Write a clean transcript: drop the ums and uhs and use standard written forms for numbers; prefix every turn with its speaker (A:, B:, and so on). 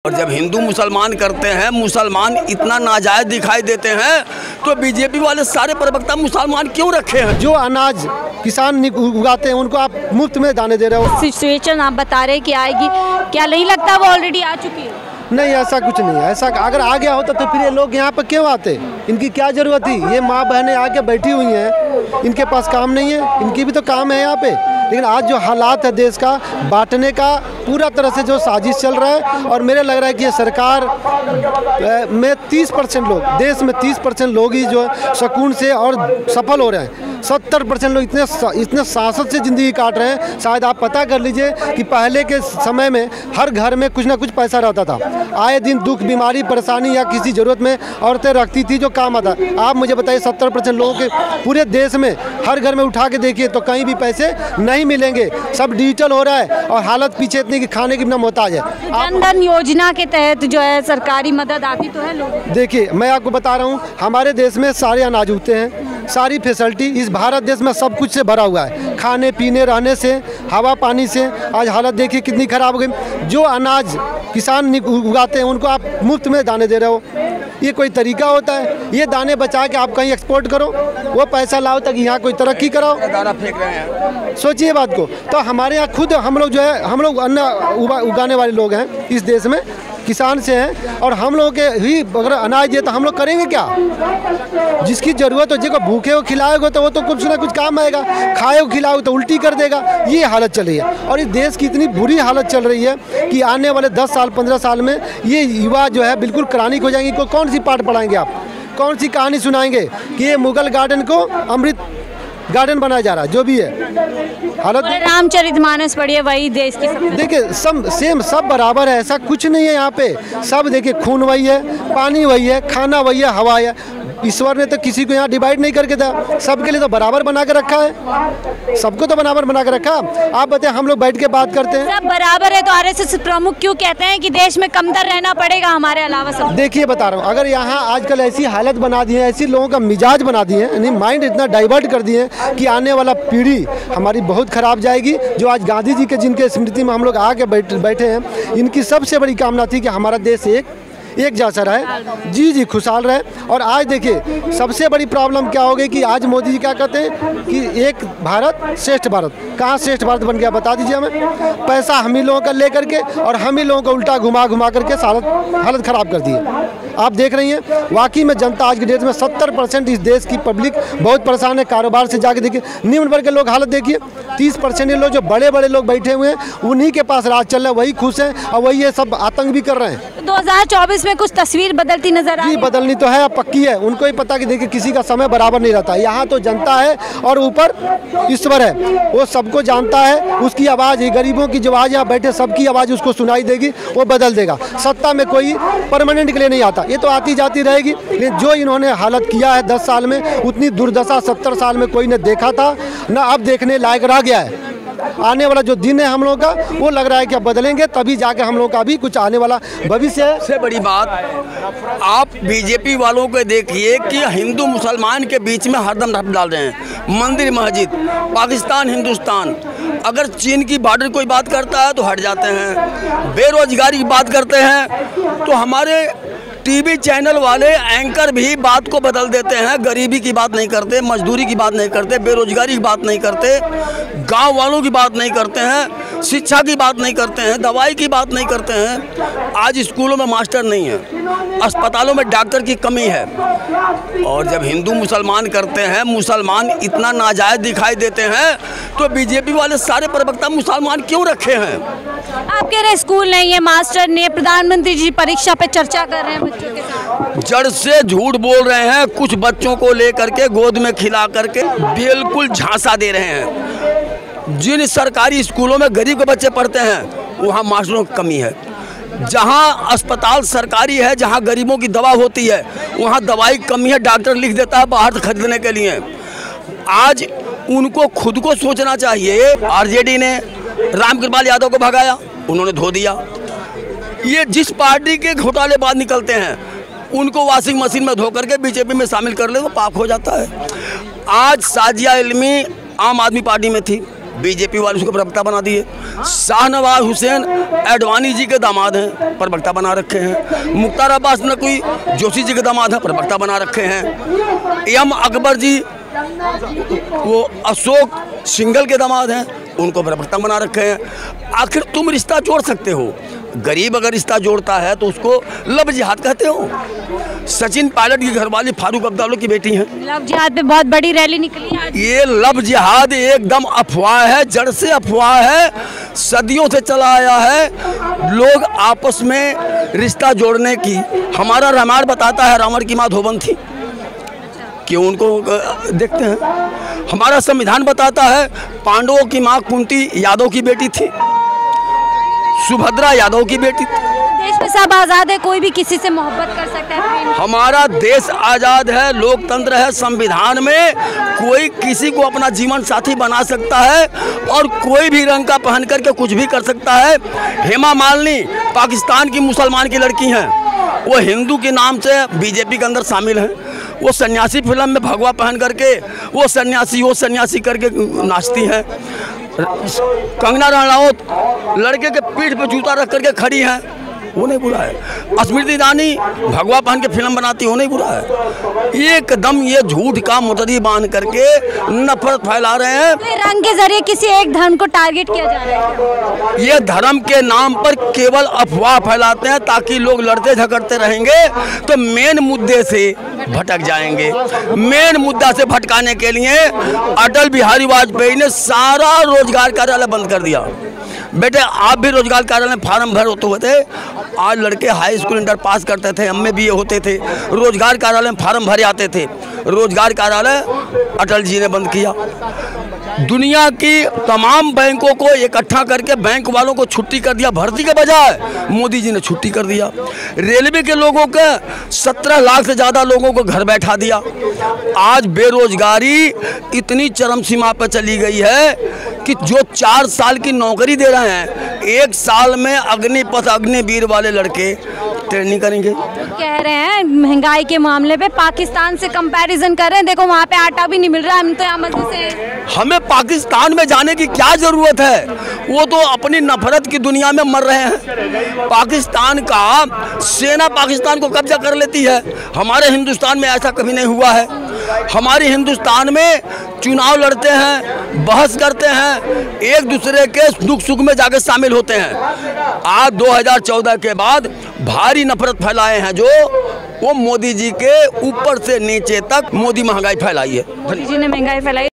A: और जब हिंदू मुसलमान करते हैं, मुसलमान इतना नाजायज दिखाई देते हैं, तो बीजेपी वाले सारे प्रवक्ता मुसलमान क्यों रखे हैं?
B: जो अनाज किसान उगाते हैं उनको आप मुफ्त में दाने दे रहे हो।
C: सिचुएशन आप बता रहे कि आएगी, क्या नहीं लगता वो ऑलरेडी आ चुकी है?
B: नहीं, ऐसा कुछ नहीं है। ऐसा अगर आ गया होता तो फिर ये लोग यहाँ पर क्यों आते? इनकी क्या ज़रूरत थी? ये माँ बहनें आके बैठी हुई हैं, इनके पास काम नहीं है, इनकी भी तो काम है यहाँ पे। लेकिन आज जो हालात है देश का, बांटने का पूरा तरह से जो साजिश चल रहा है, और मेरे लग रहा है कि ये सरकार में 30% लोग, देश में 30% लोग ही जो सुकून से और सफल हो रहे हैं। 70% लोग इतने सांसद से ज़िंदगी काट रहे हैं। शायद आप पता कर लीजिए कि पहले के समय में हर घर में कुछ ना कुछ पैसा रहता था, आए दिन दुख बीमारी परेशानी या किसी ज़रूरत में औरतें रखती थी जो काम आता। आप मुझे बताइए 70% लोगों के पूरे देश में हर घर में उठा के देखिए तो कहीं भी पैसे नहीं मिलेंगे। सब डिजिटल हो रहा है और हालत पीछे इतनी कि खाने की बिना मोहताज है।
C: जन धन योजना के तहत जो है सरकारी मदद आती तो है लोगों को।
B: देखिए, मैं आपको बता रहा हूँ, हमारे देश में सारे अनाज उगते हैं, सारी फैसिलिटी इस भारत देश में सब कुछ से भरा हुआ है। खाने पीने रहने से, हवा पानी से आज हालत देखिए कितनी ख़राब हो गई। जो अनाज किसान उगाते हैं उनको आप मुफ्त में दाने दे रहे हो, ये कोई तरीका होता है? ये दाने बचा के आप कहीं एक्सपोर्ट करो, वो पैसा लाओ ताकि यहाँ कोई तरक्की कराओ।
A: दाना फेंक रहे हैं,
B: सोचिए बात को। तो हमारे यहाँ खुद हम लोग जो है, हम लोग अन्न उगाने वाले लोग हैं इस देश में, किसान से हैं, और हम लोगों के ही अगर अनाज दिए तो हम लोग करेंगे क्या? जिसकी ज़रूरत हो, जिसको भूखे हो खिलाओगे तो वो तो कुछ ना कुछ काम आएगा, खाए हो खिलाओगे तो उल्टी कर देगा। ये हालत चल रही है और इस देश की इतनी बुरी हालत चल रही है कि आने वाले 10 साल 15 साल में ये युवा जो है बिल्कुल क्रांतिक हो जाएंगे। कौन सी पाठ पढ़ाएंगे आप? कौन सी कहानी सुनाएंगे कि ये मुगल गार्डन को अमृत गार्डन बनाया जा रहा है? जो भी है हालत।
C: रामचरितमानस पढ़िए, वही देश की।
B: देखिए सब बराबर है, ऐसा कुछ नहीं है यहाँ पे। सब देखिए, खून वही है, पानी वही है, खाना वही है, हवा है। ईश्वर ने तो किसी को यहाँ डिवाइड नहीं करके दिया, सबके लिए तो बराबर बना के रखा है, सबको तो बराबर बना के रखा। आप बताएं, हम लोग बैठ के बात करते हैं
C: सब बराबर है तो आरएसएस प्रमुख क्यों कहते हैं कि देश में कमतर रहना पड़ेगा हमारे अलावा सब?
B: देखिए बता रहा हूँ, अगर यहाँ आजकल ऐसी हालत बना दी है, ऐसी लोगों का मिजाज बना दिए हैं, यानी माइंड इतना डाइवर्ट कर दिए हैं कि आने वाला पीढ़ी हमारी बहुत खराब जाएगी। जो आज गांधी जी के जिनके स्मृति में हम लोग आके बैठे हैं, इनकी सबसे बड़ी कामना थी कि हमारा देश एक जैसा रहे, जी खुशहाल रहे। और आज देखिए सबसे बड़ी प्रॉब्लम क्या हो गई कि आज मोदी जी क्या कहते हैं कि एक भारत श्रेष्ठ भारत। कहाँ श्रेष्ठ भारत बन गया बता दीजिए हमें? पैसा हम ही लोगों का ले करके और हम ही लोगों को उल्टा घुमा करके हालत ख़राब कर दी है। आप देख रही हैं, वाकई में जनता आज की डेट में 70% इस देश की पब्लिक बहुत परेशान है। कारोबार से जाके देखिए, निम्न वर्ग के लोग हालत देखिए, 30% लोग जो बड़े बड़े लोग बैठे हुए हैं उन्हीं के पास राज चल रहा है, वही खुश हैं और वही ये सब आतंक भी कर रहे हैं।
C: 2024 में कुछ तस्वीर बदलती नजर आ रही है?
B: बदलनी तो है, पक्की है। उनको ही पता कि देखिए किसी का समय बराबर नहीं रहता। यहाँ तो जनता है और ऊपर ईश्वर है, वो सबको जानता है। उसकी आवाज़, गरीबों की जो आवाज़ यहाँ बैठे सबकी आवाज़ उसको सुनाई देगी, वो बदल देगा। सत्ता में कोई परमानेंट के लिए नहीं आता, ये तो आती जाती रहेगी। लेकिन जो इन्होंने हालत किया है 10 साल में, उतनी दुर्दशा 70 साल में कोई ने देखा था ना, अब देखने लायक रह गया है। आने वाला जो दिन है हम लोग का, वो लग रहा है कि अब बदलेंगे तभी जाके हम लोग का भी कुछ आने वाला भविष्य है।
A: सबसे बड़ी बात, आप बीजेपी वालों को देखिए कि हिंदू मुसलमान के बीच में हरदम डाल रहे हैं। मंदिर मस्जिद, पाकिस्तान हिंदुस्तान, अगर चीन की बॉर्डर कोई बात करता है तो हट जाते हैं। बेरोजगारी की बात करते हैं तो हमारे टीवी चैनल वाले एंकर भी बात को बदल देते हैं। गरीबी की बात नहीं करते, मजदूरी की बात नहीं करते, बेरोजगारी की बात नहीं करते, गांव वालों की बात नहीं करते हैं, शिक्षा की बात नहीं करते हैं, दवाई की बात नहीं करते हैं। आज स्कूलों में मास्टर नहीं है, अस्पतालों में डॉक्टर की कमी है। और जब हिंदू मुसलमान करते हैं, मुसलमान इतना नाजायज दिखाई देते हैं, तो बीजेपी वाले सारे प्रवक्ता मुसलमान क्यों रखे हैं?
C: आप कह रहे स्कूल नहीं है, मास्टर नहीं है, प्रधानमंत्री जी परीक्षा पे चर्चा कर रहे हैं बच्चों के साथ।
A: जड़ से झूठ बोल रहे हैं, कुछ बच्चों को लेकर के गोद में खिला करके बिल्कुल झांसा दे रहे हैं। जिन सरकारी स्कूलों में गरीब के बच्चे पढ़ते हैं वहाँ मास्टरों की कमी है। जहाँ अस्पताल सरकारी है, जहाँ गरीबों की दवा होती है, वहाँ दवाई कमी है, डॉक्टर लिख देता है बाहर से खरीदने के लिए। आज उनको खुद को सोचना चाहिए। आरजेडी ने रामकृपाल यादव को भगाया, उन्होंने धो दिया। ये जिस पार्टी के घोटालेबाज निकलते हैं उनको वॉशिंग मशीन में धो करके बीजेपी में शामिल कर ले, वो पाप हो जाता है। आज साजिया इल्मी आम आदमी पार्टी में थी, बीजेपी वाले उसको प्रवक्ता बना दिए। शाहनवाज हुसैन एडवाणी जी के दामाद हैं, प्रवक्ता बना रखे हैं। मुख्तार अब्बास नकवी जोशी जी के दामाद हैं, प्रवक्ता बना रखे हैं। एम अकबर जी वो अशोक सिंघल के दामाद हैं, उनको प्रवक्ता बना रखे हैं। आखिर तुम रिश्ता जोड़ सकते हो? गरीब अगर रिश्ता जोड़ता है तो उसको लव जिहाद कहते हो। सचिन पायलट की घरवाली फारूक अब्दुल्ला की बेटी हैं।
C: लव जिहाद पे बहुत बड़ी रैली निकली आज।
A: ये लव जिहाद एकदम अफवाह है, जड़ से अफवाह है, सदियों से चला आया है। लोग आपस में रिश्ता जोड़ने की, हमारा रामायण बताता है रावण की माँ धोबन थी, क्यों उनको देखते हैं। हमारा संविधान बताता है पांडवों की माँ कुंती यादव की बेटी थी, सुभद्रा यादव की बेटी थी।
C: देश में सब आज़ाद है, कोई भी किसी से मोहब्बत कर सकता है।
A: हमारा देश आज़ाद है, लोकतंत्र है, संविधान में कोई किसी को अपना जीवन साथी बना सकता है और कोई भी रंग का पहन करके कुछ भी कर सकता है। हेमा मालिनी पाकिस्तान की मुसलमान की लड़की हैं, वो हिंदू के नाम से बीजेपी के अंदर शामिल हैं। वो सन्यासी फिल्म में भगवा पहन करके वो सन्यासी करके नाचती हैं। कंगना रनौत लड़के के पीठ पे जूता रख करके खड़ी हैं, वो नहीं बुरा है। स्मृति ईरानी भगवा पहन के फिल्म बनाती है, वो नहीं बुरा है। एकदम ये झूठ का मुतदी बांध करके नफरत फैला रहे हैं।
C: रंग के जरिए किसी एक धर्म को टारगेट किया जा रहा है।
A: ये धर्म के नाम पर केवल अफवाह फैलाते हैं ताकि लोग लड़ते झगड़ते रहेंगे तो मेन मुद्दे से भटक जाएंगे। मेन मुद्दा से भटकाने के लिए अटल बिहारी वाजपेयी ने सारा रोजगार कार्यालय बंद कर दिया। बेटे आप भी रोजगार कार्यालय में फार्म भर होते हुए थे, आज लड़के हाई स्कूल इंटर पास करते थे, एमए बीए होते थे, रोजगार कार्यालय में फार्म भरे आते थे। रोजगार कार्यालय अटल जी ने बंद किया। दुनिया की तमाम बैंकों को इकट्ठा करके बैंक वालों को छुट्टी कर दिया, भर्ती के बजाय मोदी जी ने छुट्टी कर दिया। रेलवे के लोगों के 17 लाख से ज़्यादा लोगों को घर बैठा दिया। आज बेरोजगारी इतनी चरम सीमा पर चली गई है कि जो 4 साल की नौकरी दे रहे हैं, 1 साल में अग्निपथ अग्निवीर वाले लड़के ट्रेनिंग करेंगे।
C: कह रहे हैं महंगाई के मामले पे पाकिस्तान से कंपैरिजन कर रहे हैं, देखो वहाँ पे आटा भी नहीं मिल रहा, हम तो यहाँ मजे से।
A: हमें पाकिस्तान में जाने की क्या ज़रूरत है? वो तो अपनी नफरत की दुनिया में मर रहे हैं। पाकिस्तान का सेना पाकिस्तान को कब्जा कर लेती है। हमारे हिंदुस्तान में ऐसा कभी नहीं हुआ है। हमारे हिंदुस्तान में चुनाव लड़ते हैं, बहस करते हैं, एक दूसरे के दुख सुख में जाके शामिल होते हैं। आज 2014 के बाद भारी नफरत फैलाए हैं जो वो मोदी जी के ऊपर से नीचे तक मोदी महंगाई फैलाई है।
C: मोदी जी ने महंगाई फैलाई।